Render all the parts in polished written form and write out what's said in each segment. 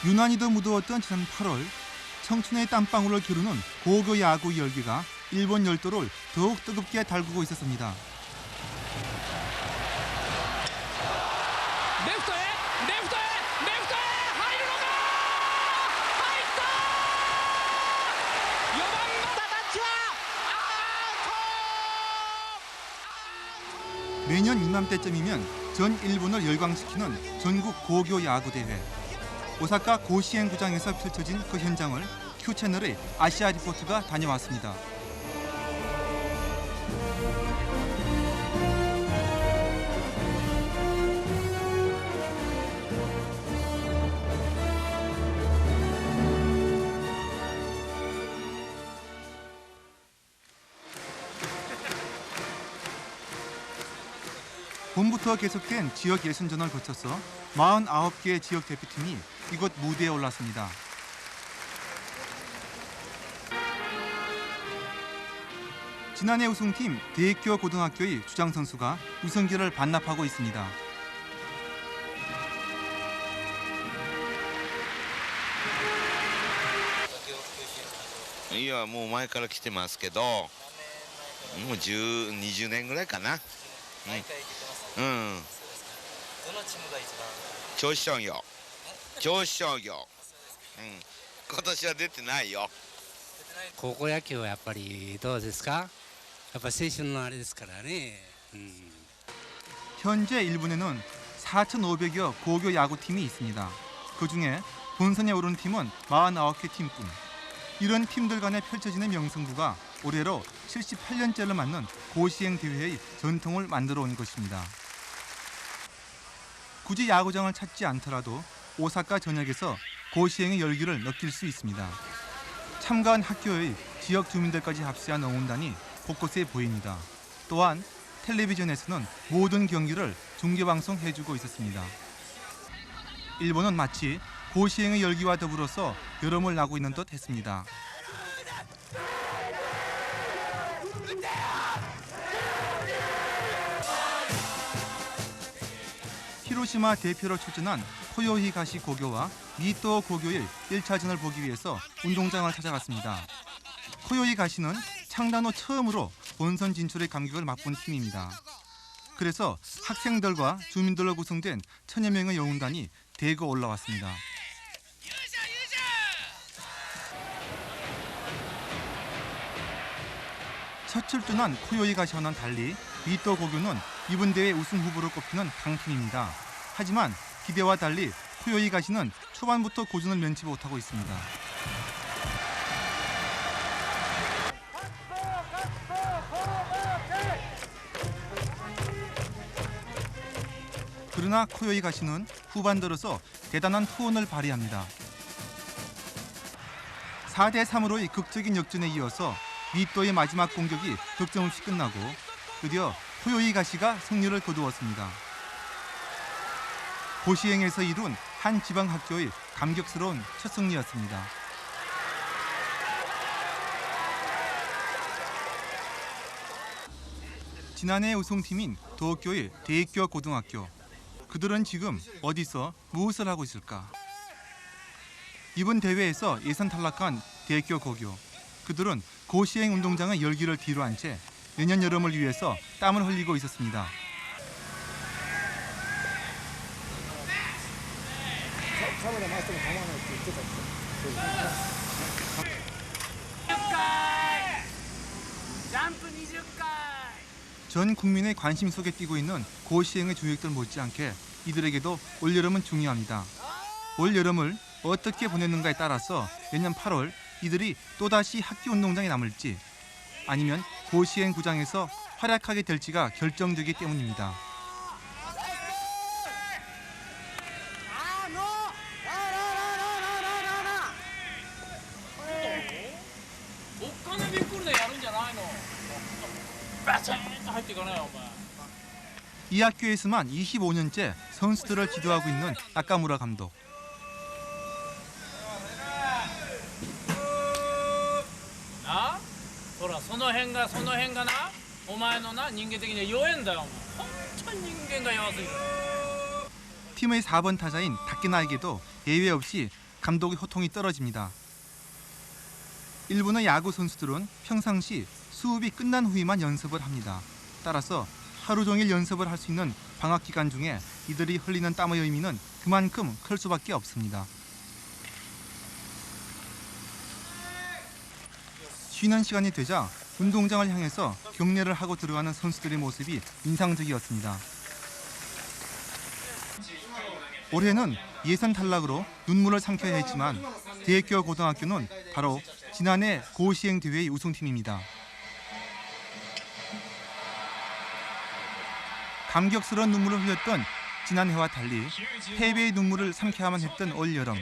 유난히도 무더웠던 지난 8월 청춘의 땀방울을 겨루는 고교 야구 열기가 일본 열도를 더욱 뜨겁게 달구고 있었습니다. 매년 이맘때쯤이면 전 일본을 열광시키는 전국 고교 야구 대회. 오사카 고시엔 구장에서 펼쳐진 그 현장을 Q채널의 아시아 리포트가 다녀왔습니다. 봄부터 계속된 지역 예선전을 거쳐서 49개의 지역 대표팀이 이곳 무대에 올랐습니다. 지난해 우승팀 대학교 고등학교의 주장 선수가 우승기를 반납하고 있습니다. いや、もう前から来てますけど、もう10、20年ぐらいかな。毎回行けてますうん。そうですか。どのチームが一番銚子商業。銚子商業。今年は出てないよ。高校野球はやっぱりどうですか？やっぱ青春のあれですからね。 현재 일본에는 4,500여 고교 야구팀이 있습니다. 그중에 본선에 오른 팀은 49개 팀뿐. 이런 팀들 간에 펼쳐지는 명승부가 올해로 78년째를 맞는 고시행 대회의 전통을 만들어 온 것입니다. 굳이 야구장을 찾지 않더라도 오사카 전역에서 고시행의 열기를 느낄 수 있습니다. 참가한 학교의 지역 주민들까지 합세한 응원단이 곳곳에 보입니다. 또한 텔레비전에서는 모든 경기를 중계방송해주고 있었습니다. 일본은 마치 고시행의 열기와 더불어서 여름을 나고 있는 듯 했습니다. 히로시마 대표로 출전한 코요히가시 고교와 미토 고교의 1차전을 보기 위해서 운동장을 찾아갔습니다. 코요히가시는 창단 후 처음으로 본선 진출의 감격을 맛본 팀입니다. 그래서 학생들과 주민들로 구성된 1000여 명의 응원단이 대거 올라왔습니다. 첫 출전한 코요히가시와는 달리 미토 고교는 이번 대회 우승 후보로 꼽히는 강팀입니다. 하지만 기대와 달리 코요히가시는 초반부터 고전을 면치 못하고 있습니다. 그러나 코요히가시는 후반 들어서 대단한 투혼을 발휘합니다. 4대3으로의 극적인 역전에 이어서 미토의 마지막 공격이 득점 없이 끝나고 드디어 코요히가시가 승리를 거두었습니다. 고시행에서 이룬 한 지방학교의 감격스러운 첫 승리였습니다. 지난해 우승팀인 도쿄의 대학교 고등학교. 그들은 지금 어디서 무엇을 하고 있을까? 이번 대회에서 예선 탈락한 대학교 고교. 그들은 고시행 운동장의 열기를 뒤로 한 채 내년 여름을 위해서 땀을 흘리고 있었습니다. 전 국민의 관심 속에 뛰고 있는 고시행의 조직들 못지않게 이들에게도 올여름은 중요합니다. 올여름을 어떻게 보냈는가에 따라서 내년 8월 이들이 또다시 학교 운동장에 남을지 아니면 고시행 구장에서 활약하게 될지가 결정되기 때문입니다. 이 학교에서만 25년째 선수들을 지도하고 있는 나카무라 감독. ほらその辺がなお前のな人間的には弱えんだよ。本当に人間が弱すぎる。 팀의 4번 타자인 다케나에게도 예외 없이 감독의 호통이 떨어집니다. 일본의 야구 선수들은 평상시 수업이 끝난 후에만 연습을 합니다. 따라서 하루 종일 연습을 할 수 있는 방학 기간 중에 이들이 흘리는 땀의 의미는 그만큼 클 수밖에 없습니다. 쉬는 시간이 되자 운동장을 향해서 경례를 하고 들어가는 선수들의 모습이 인상적이었습니다. 올해는 예선 탈락으로 눈물을 삼켜야 했지만 대학교 고등학교는 바로 지난해 고시행 대회의 우승팀입니다. 감격스러운 눈물을 흘렸던 지난해와 달리 패배의 눈물을 삼켜야만 했던 올여름.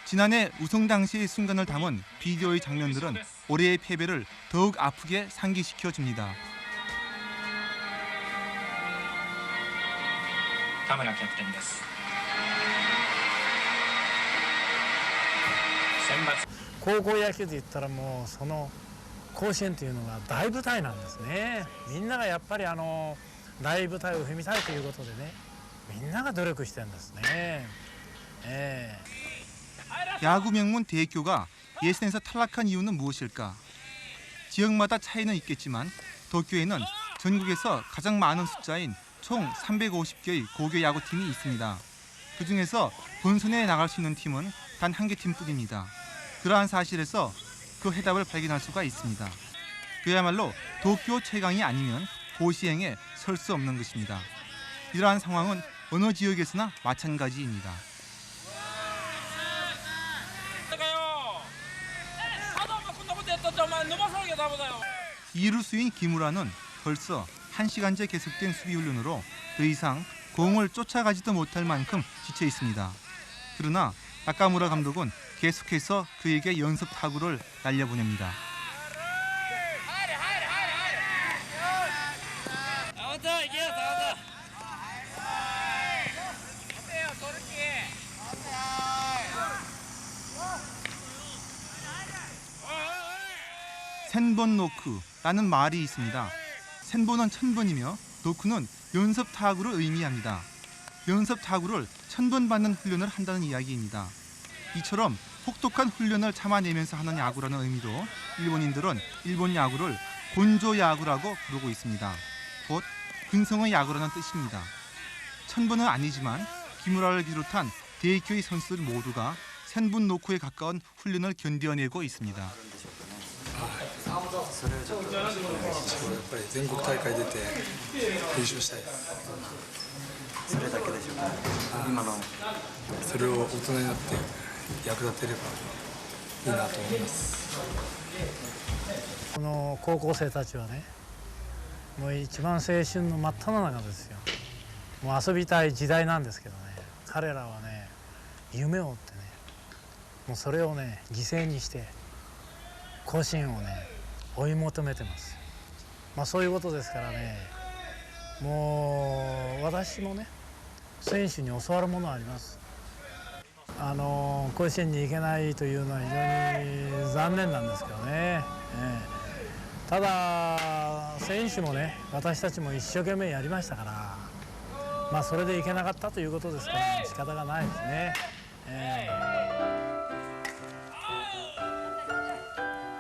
지난해 우승 당시의 순간을 담은 비디오의 장면들은 올해의 패배를 더욱 아프게 상기시켜줍니다. 田村キャプテンです。選抜高校野球で言ったらもうその甲子園というのが大舞台なんですね。みんながやっぱり大舞台を踏みたいということでね、みんなが努力してるんですね。야구 명문 대학교가 예선에서 탈락한 이유는 무엇일까? 지역마다 차이는 있겠지만 도쿄에는 전국에서 가장 많은 숫자인 총 350개의 고교 야구팀이 있습니다. 그중에서 본선에 나갈 수 있는 팀은 단 한 개 팀뿐입니다. 그러한 사실에서 그 해답을 발견할 수가 있습니다. 그야말로 도쿄 최강이 아니면 고시행에 설 수 없는 것입니다. 이러한 상황은 어느 지역에서나 마찬가지입니다. 이루수인 기무라는 벌써 1시간째 계속된 수비 훈련으로 더 이상 공을 쫓아가지도 못할 만큼 지쳐 있습니다. 그러나 나카무라 감독은 계속해서 그에게 연습 타구를 날려보냅니다. 센본 노크라는 말이 있습니다. 센본은 1000번이며 노크는 연습 타구를 의미합니다. 연습 타구를 1000번 받는 훈련을 한다는 이야기입니다. 이처럼 혹독한 훈련을 참아내면서 하는 야구라는 의미로 일본인들은 일본 야구를 곤조 야구라고 부르고 있습니다. 곧 근성의 야구라는 뜻입니다. 1000번은 아니지만 기무라를 비롯한 대학교의 선수들 모두가 센본 노크에 가까운 훈련을 견뎌내고 있습니다. やっぱり全国大会出て優勝したいです。それだけでしょうか。今のそれを大人になって役立てればいいなと思います。この高校生たちはね、もう一番青春の真っ只中ですよ。もう遊びたい時代なんですけどね、彼らはね、夢を追ってね、もうそれをね犠牲にして甲子園をね追い求めてます。そういうことですからね、もう私もね選手に教わるものはあります。甲子園に行けないというのは非常に残念なんですけどね。ただ選手もね私たちも一生懸命やりましたから、それで行けなかったということですから、仕方がないですね。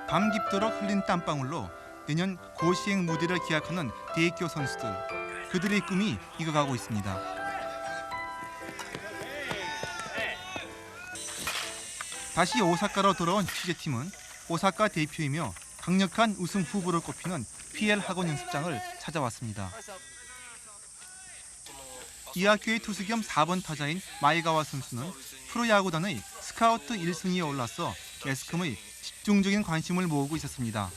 밤 깊도록 흘린 땀방울로 내년 고시행 무대를 기약하는 대학교 선수들. 그들의 꿈이 익어가고 있습니다. 다시 오사카로 돌아온 취재팀은 오사카 대표이며 강력한 우승 후보를 꼽히는 PL 학원 연습장을 찾아왔습니다. 이 학교의 투수 겸 4번 타자인 마이가와 선수는 프로야구단의 스카우트 1순위에 올라서 매스컴의 집중적인 관심을 모으고 있었습니다.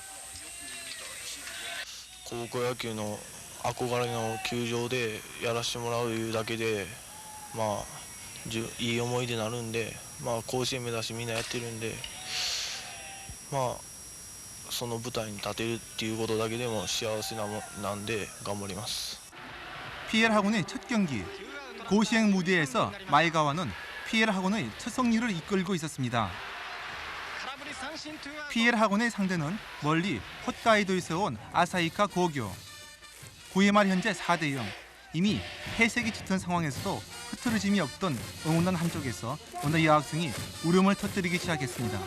高校野球の憧れの球場でやらせてもらういうだけで、いい思い出になるんで、甲子園目指してみんなやってるんで、その舞台に立てるっていうことだけでも幸せなんで頑張ります。 PL 학원의 첫 경기. 고시행 무대에서 마이가와는 PL 학원의 첫 승리를 이끌고 있었습니다. PL 학원의 상대는 멀리 홋카이도에서 온 아사히카 고교. 9회 말 현재 4대0. 이미 폐색이 짙은 상황에서도 흐트러짐이 없던 응원단 한쪽에서 어느 여학생이 울음을 터뜨리기 시작했습니다.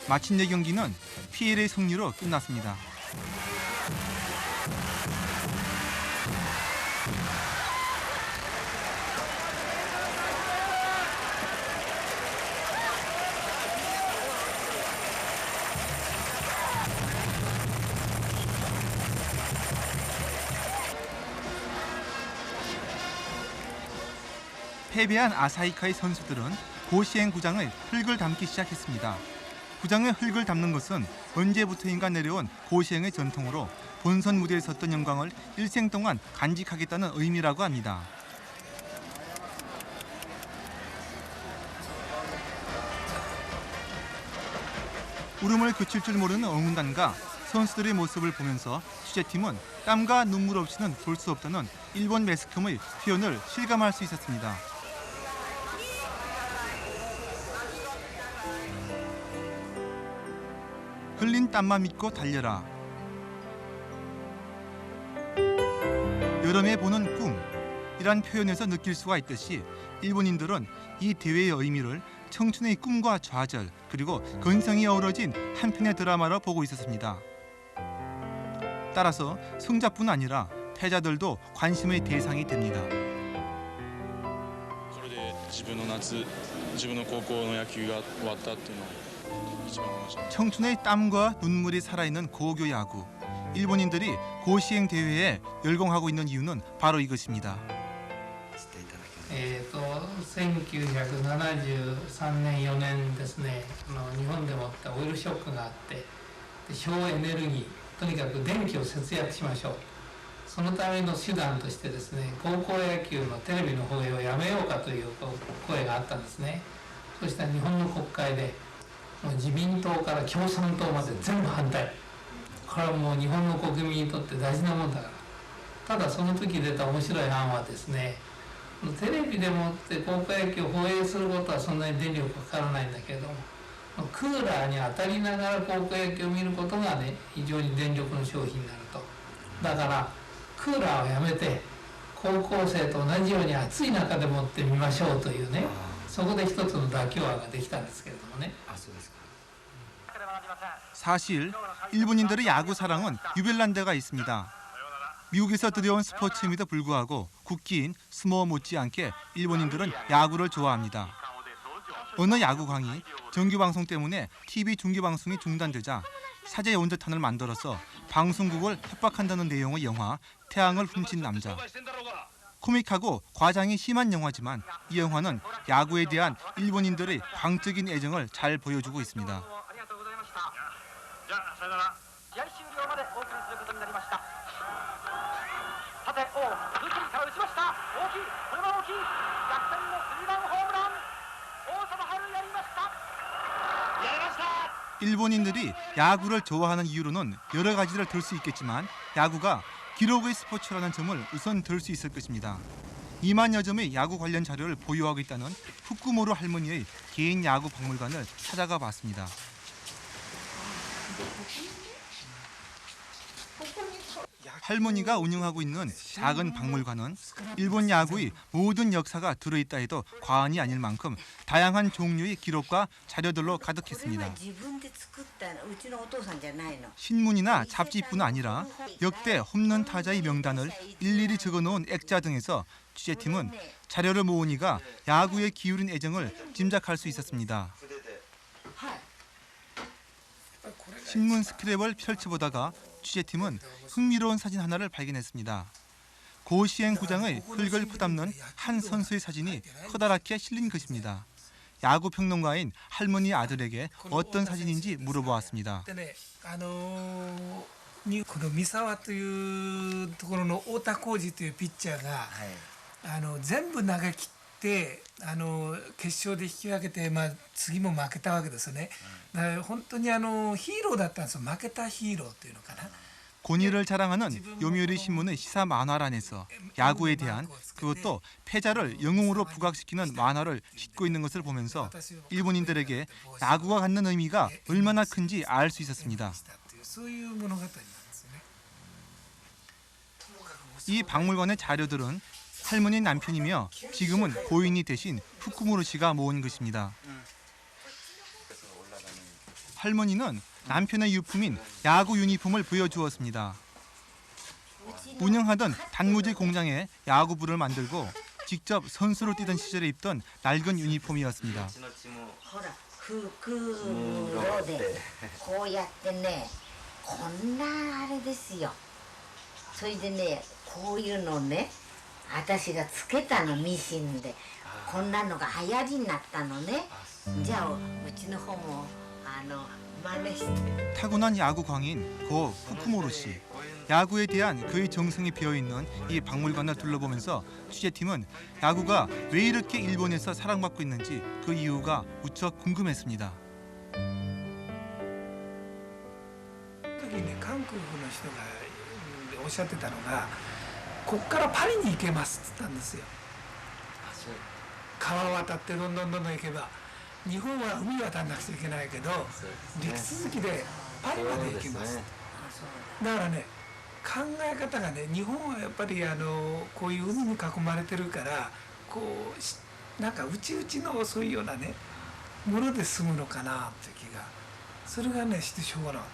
마침내 경기는 PL의 승리로 끝났습니다. 패배한 아사히카의 선수들은 고시행 구장의 흙을 담기 시작했습니다. 구장의 흙을 담는 것은 언제부터인가 내려온 고시행의 전통으로 본선 무대에 섰던 영광을 일생 동안 간직하겠다는 의미라고 합니다. 울음을 그칠 줄 모르는 응원단과 선수들의 모습을 보면서 취재팀은 땀과 눈물 없이는 볼 수 없다는 일본 매스컴의 표현을 실감할 수 있었습니다. 흘린 땀만 믿고 달려라. 여름에 보는 꿈이란 표현에서 느낄 수가 있듯이 일본인들은 이 대회의 의미를 청춘의 꿈과 좌절 그리고 근성이 어우러진 한 편의 드라마로 보고 있었습니다. 따라서 승자뿐 아니라 패자들도 관심의 대상이 됩니다. これで自分の夏、自分の高校の野球が終わったっていうのを一番思いました。 청춘의 땀과 눈물이 살아있는 고교 야구. 일본인들이 고시행 대회에 열광하고 있는 이유는 바로 이것입니다. 1973年4年ですね、日本でもあったオイルショックがあって、省エネルギー、とにかく電気を節約しましょう。そのための手段としてですね、高校野球のテレビの放映をやめようかという声があったんですね。そしたら日本の国会でもう自民党から共産党まで全部反対。これはもう日本の国民にとって大事なもんだから。ただその時出た面白い案はですね、テレビでもって高校野球を放映することはそんなに電力かからないんだけれども、クーラーに当たりながら高校野球を見ることがね、非常に電力の消費になると。だからクーラーをやめて高校生と同じように暑い中でもって見ましょうというね、そこで一つの妥協案ができたんですけれどもね。 사실 일본인들의 야구 사랑은 유별난 데가 있습니다. 미국에서 들여온 스포츠임에도 불구하고 국기인 스모 못지않게 일본인들은 야구를 좋아합니다. 어느 야구광이 정규방송 때문에 TV 중계방송이 중단되자 사제 원자탄을 만들어서 방송국을 협박한다는 내용의 영화 태양을 훔친 남자. 코믹하고 과장이 심한 영화지만 이 영화는 야구에 대한 일본인들의 광적인 애정을 잘 보여주고 있습니다. じゃあさよなら。試合終了までお送りすることになりました。さて、ツースリーから打ちました。大きい、これは大きい。逆転のスリーランホームラン。大沢春やりました。やりました。 일본인들이 야구를 좋아하는 이유로는 여러 가지를 들 수 있겠지만 야구가 기록의 스포츠라는 점을 우선 들 수 있을 것입니다. 2만여 점의 야구 관련 자료를 보유하고 있다는 후쿠모로 할머니의 개인 야구 박물관을 찾아가 봤습니다. 할머니가 운영하고 있는 작은 박물관은 일본 야구의 모든 역사가 들어있다 해도 과언이 아닐 만큼 다양한 종류의 기록과 자료들로 가득했습니다. 신문이나 잡지뿐 아니라 역대 홈런 타자의 명단을 일일이 적어놓은 액자 등에서 취재팀은 자료를 모으니까 야구에 기울인 애정을 짐작할 수 있었습니다. 신문 스크랩을 펼쳐보다가 취재팀은 흥미로운 사진 하나를 발견했습니다. 고시행 구장의 흙을 퍼담는 한 선수의 사진이 커다랗게 실린 것입니다. 야구 평론가인 할머니 아들에게 어떤 사진인지 물어보았습니다. この三沢というところの太田浩二というピッチャーが、全部投げ切って決勝で引き分けて、次も負けたわけですよね。だから本当にヒーローだったんですよ。負けたヒーローというのかな。 권위를 자랑하는 요미우리 신문의 시사 만화란에서 야구에 대한 그것도 패자를 영웅으로 부각시키는 만화를 싣고 있는 것을 보면서 일본인들에게 야구가 갖는 의미가 얼마나 큰지 알 수 있었습니다. そういう物語なんですよね。 이 박물관의 자료들은 할머니 남편이며 지금은 고인이 되신 후쿠무로 씨가 모은 것입니다. 할머니는 남편의 유품인 야구 유니폼을 보여주었습니다. 운영하던 단무지 공장에 야구부를 만들고 직접 선수로 뛰던 시절에 입던 낡은 유니폼이었습니다. ほら袋でこうやってねこんなあれですよそれでねこういうのね私がつけたのミシンでこんなのが流行りになったのねじゃあうちの方も真似して 타고난 야구 광인 고 후쿠모로 씨. 야구에 대한 그의 정성이 비어있는 이 박물관을 둘러보면서 취재팀은 야구가 왜 이렇게 일본에서 사랑받고 있는지 그 이유가 무척 궁금했습니다. 時にね韓国の人がおっしゃってたのがこっからパリに行けますって言ったんですよ。川渡ってどんどん行けば日本は海渡らなくちゃいけないけど陸続きでパリまで行けます。だからね考え方がね日本はやっぱりこういう海に囲まれてるからこうなんか内々のそういうようなねもので済むのかなって気がそれがねしてしょうがなかっ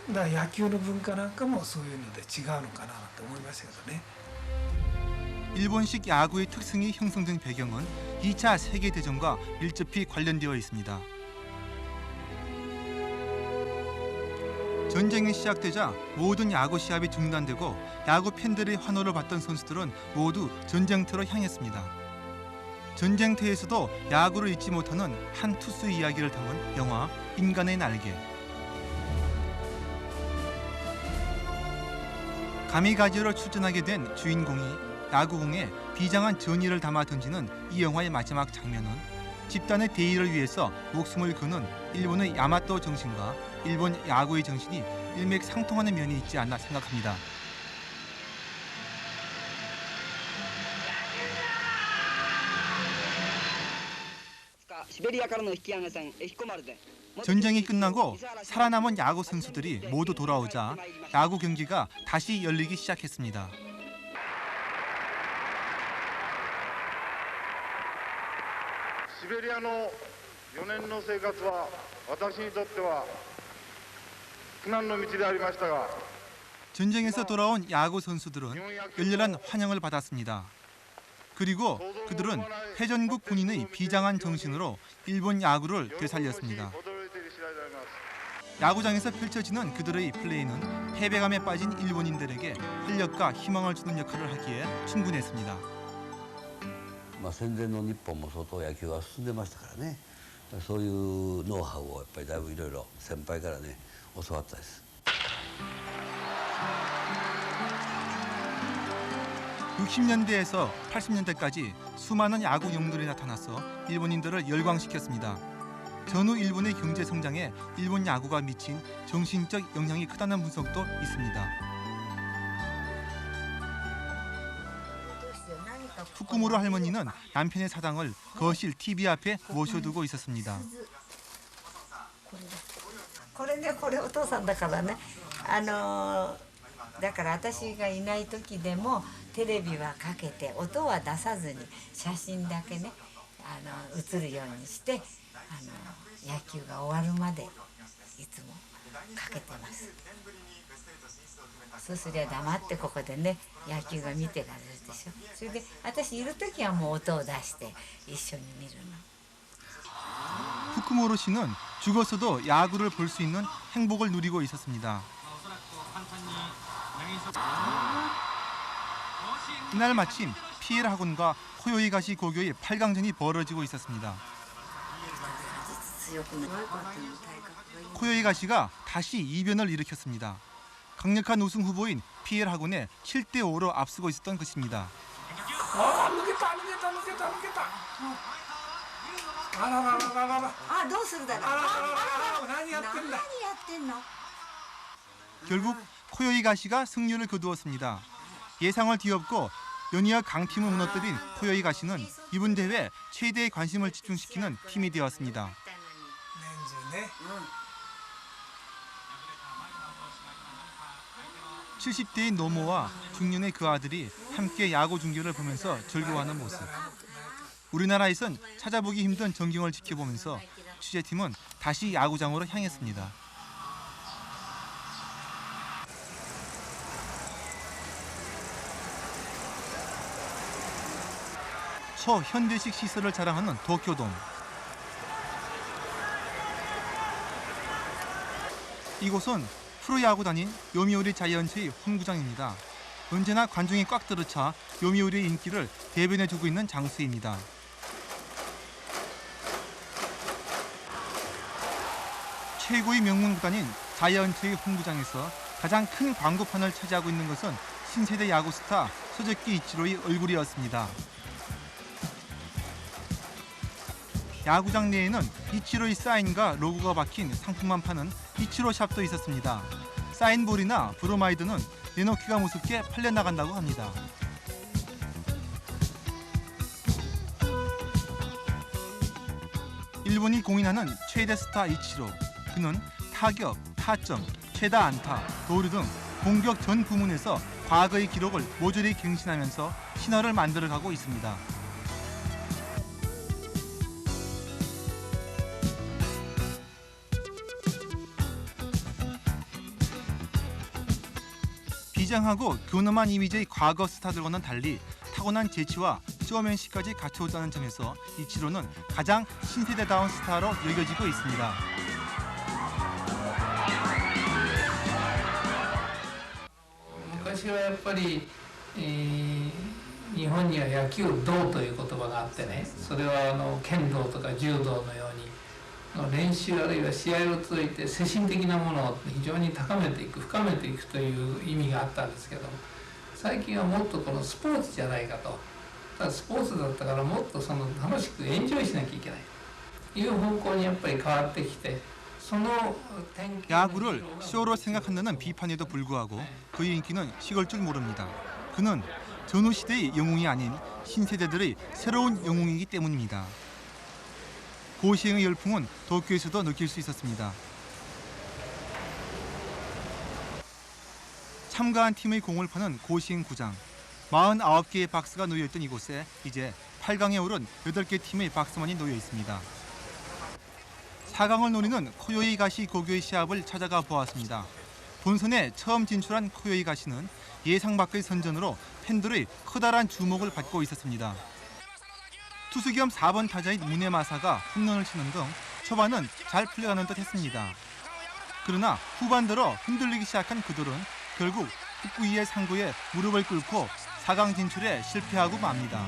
た。だから野球の文化なんかもそういうので違うのかなと思いましたけどね。 일본식 야구의 특성이 형성된 배경은 2차 세계대전과 밀접히 관련되어 있습니다. 전쟁이 시작되자 모든 야구 시합이 중단되고 야구 팬들의 환호를 받던 선수들은 모두 전쟁터로 향했습니다. 전쟁터에서도 야구를 잊지 못하는 한 투수의 이야기를 담은 영화 인간의 날개. 가미가지로 출전하게 된 주인공이 야구공에 비장한 전의를 담아 던지는 이 영화의 마지막 장면은 집단의 대의를 위해서 목숨을 거는 일본의 야마토 정신과 일본 야구의 정신이 일맥상통하는 면이 있지 않나 생각합니다. シベリアからの引き上げ船エヒコマルで 전쟁이 끝나고 살아남은 야구 선수들이 모두 돌아오자 야구 경기가 다시 열리기 시작했습니다. シベリアの4年の生活は私にとっては苦難の道でありましたが 전쟁에서 돌아온 야구 선수들은 열렬한 환영을 받았습니다. 그리고 그들은 패전국 군인의 비장한 정신으로 일본 야구를 되살렸습니다. 야구장에서 펼쳐지는 그들의 플레이는 패배감에 빠진 일본인들에게 활력과 희망을 주는 역할을 하기에 충분했습니다. 戦前の日本も相当野球が進んでましたからねそういうノウハウをやっぱりだいぶいろいろ先輩からね教わったです 60년대에서 80년대까지 수많은 야구 영웅들이 나타나서 일본인들을 열광시켰습니다. 전후 일본의 경제 성장에 일본 야구가 미친 정신적 영향이 크다는 분석도 있습니다. 후쿠무로 할머니는 남편의 사당을 거실 TV 앞에 모셔두고 있었습니다. これねこれお父さんだからねだから私がいない時でもテレビはかけて音は出さずに写真だけね映るようにして野球が終わるまでいつもかけてます。そうすりゃ黙ってここでね野球が見てられるでしょ。それで私いる時はもう音を出して一緒に見るの。 후쿠모로 씨는 죽어서도 야구를 볼 수 있는 행복을 누리고 있었습니다. 이날 마침 피엘 학원과 코요이가시 고교의 8강전이 벌어지고 있었습니다. 코요이가시가 다시 이변을 일으켰습니다. 강력한 우승 후보인 피엘 학원에 7대5로 앞서고 있었던 것입니다. 결국 코요이 가시가 승리를 거두었습니다. 예상을 뒤엎고 연이어 강팀을 무너뜨린 코요이 가시는 이번 대회 최대의 관심을 집중시키는 팀이 되었습니다. 70대인 노모와 중년의 그 아들이 함께 야구 중계를 보면서 즐거워하는 모습. 우리나라에선 찾아보기 힘든 전경을 지켜보면서 취재팀은 다시 야구장으로 향했습니다. 초현대식 시설을 자랑하는 도쿄돔. 이곳은 프로야구단인 요미우리 자이언츠의 홈구장입니다. 언제나 관중이 꽉 들어차 요미우리의 인기를 대변해주고 있는 장소입니다. 최고의 명문 구단인 자이언츠의 홈구장에서 가장 큰 광고판을 차지하고 있는 것은 신세대 야구 스타 소재키 이치로의 얼굴이었습니다. 야구장 내에는 이치로의 사인과 로고가 박힌 상품만 파는 이치로 샵도 있었습니다. 사인볼이나 브로마이드는 내놓기가 무섭게 팔려나간다고 합니다. 일본이 공인하는 최대 스타 이치로. 그는 타격, 타점, 최다 안타, 도루 등 공격 전 부문에서 과거의 기록을 모조리 갱신하면서 신화를 만들어가고 있습니다. 비장하고 교놈한 이미지의 과거 스타들과는 달리 타고난 재치와 쇼맨십까지 갖춰왔다는 점에서 이치로는 가장 신세대다운 스타로 여겨지고 있습니다.昔はやっぱり、日本には野球道という言葉があってね、それは剣道とか柔道のように練習あるいは試合を通じて精神的なものを非常に高めていく深めていくという意味があったんですけど、最近はもっとこのスポーツじゃないかと。ただスポーツだったからもっと楽しくエンジョイしなきゃいけないという方向にやっぱり変わってきて、 야구를 쇼로 생각한다는 비판에도 불구하고 그의 인기는 식을 줄 모릅니다. 그는 전후 시대의 영웅이 아닌 신세대들의 새로운 영웅이기 때문입니다. 고시행의 열풍은 도쿄에서도 느낄 수 있었습니다. 참가한 팀의 공을 파는 고시행 구장. 49개의 박스가 놓여있던 이곳에 이제 8강에 오른 8개 팀의 박스만이 놓여 있습니다. 4강을 노리는 코요이 가시 고교의 시합을 찾아가 보았습니다. 본선에 처음 진출한 코요이 가시는 예상 밖의 선전으로 팬들의 커다란 주목을 받고 있었습니다. 투수 겸 4번 타자인 무네마사가 홈런을 치는 등 초반은 잘 풀려가는 듯 했습니다. 그러나 후반 들어 흔들리기 시작한 그들은 결국 후쿠이의 상구에 무릎을 꿇고 4강 진출에 실패하고 맙니다.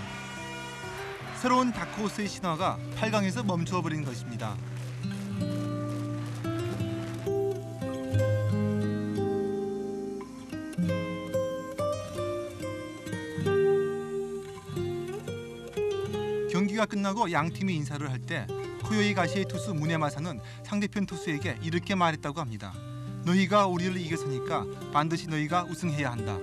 새로운 다크호스의 신화가 8강에서 멈추어 버린 것입니다. 경기가 끝나고 양 팀이 인사를 할 때 코요이 가시의 투수 무네마사는 상대편 투수에게 이렇게 말했다고 합니다. 너희가 우리를 이겼으니까 반드시 너희가 우승해야 한다.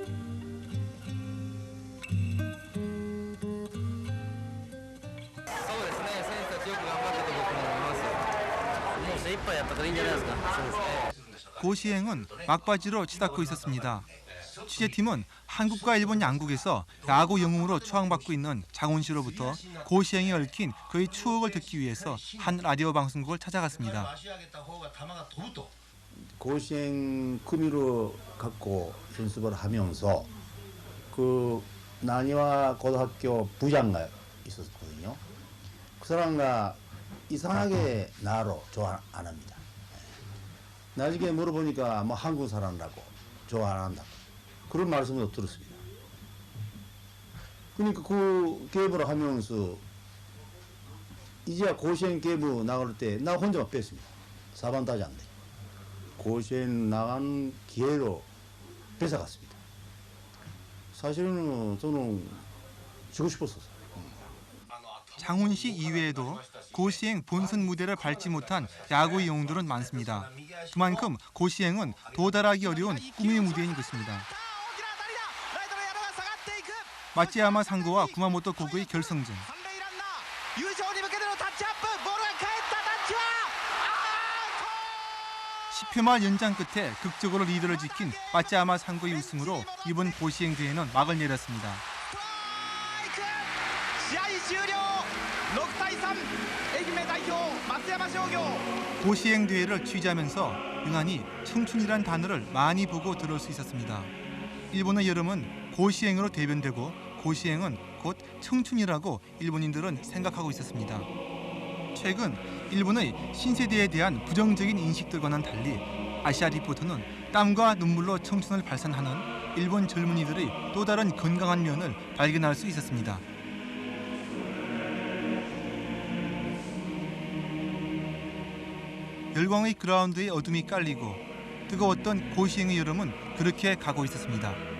고시행은 막바지로 치닫고 있었습니다. 취재팀은 한국과 일본 양국에서 야구 영웅으로 추앙받고 있는 장훈 씨로부터 고시행에 얽힌 그의 추억을 듣기 위해서 한 라디오 방송국을 찾아갔습니다. 고시행 구미로 갖고 연습을 하면서 그 나니와 고등학교 부장가 있었거든요. 그 사람과 이상하게 나를 좋아 안 합니다. 나중에 물어보니까 뭐 한국 사람이라고 좋아 안 한다고 그런 말씀을 들었습니다. 그러니까 그 게임을 하면서 이제야 고시행 게임 나갈 때 나 혼자만 뺐습니다. 4번 타자인데 고시행 나간 기회로 뺏어갔습니다. 사실은 저는 주고 싶었어요. 장훈 씨 이외에도 고시행 본선 무대를 밟지 못한 야구 영웅들은 많습니다. 그만큼 고시행은 도달하기 어려운 꿈의 무대인 것입니다. 마츠야마 상고와 구마모토 고구의 결승전. 10회 말 연장 끝에 극적으로 리드를 지킨 마츠야마 상고의 우승으로 이번 고시행 대회는 막을 내렸습니다. 고시행 대회를 취재하면서 유난히 청춘이란 단어를 많이 보고 들을 수 있었습니다. 일본의 여름은 고시행으로 대변되고 고시행은 곧 청춘이라고 일본인들은 생각하고 있었습니다. 최근 일본의 신세대에 대한 부정적인 인식들과는 달리 아시아 리포터는 땀과 눈물로 청춘을 발산하는 일본 젊은이들의 또 다른 건강한 면을 발견할 수 있었습니다. 열광의 그라운드에 어둠이 깔리고 뜨거웠던 고시행의 여름은 그렇게 가고 있었습니다.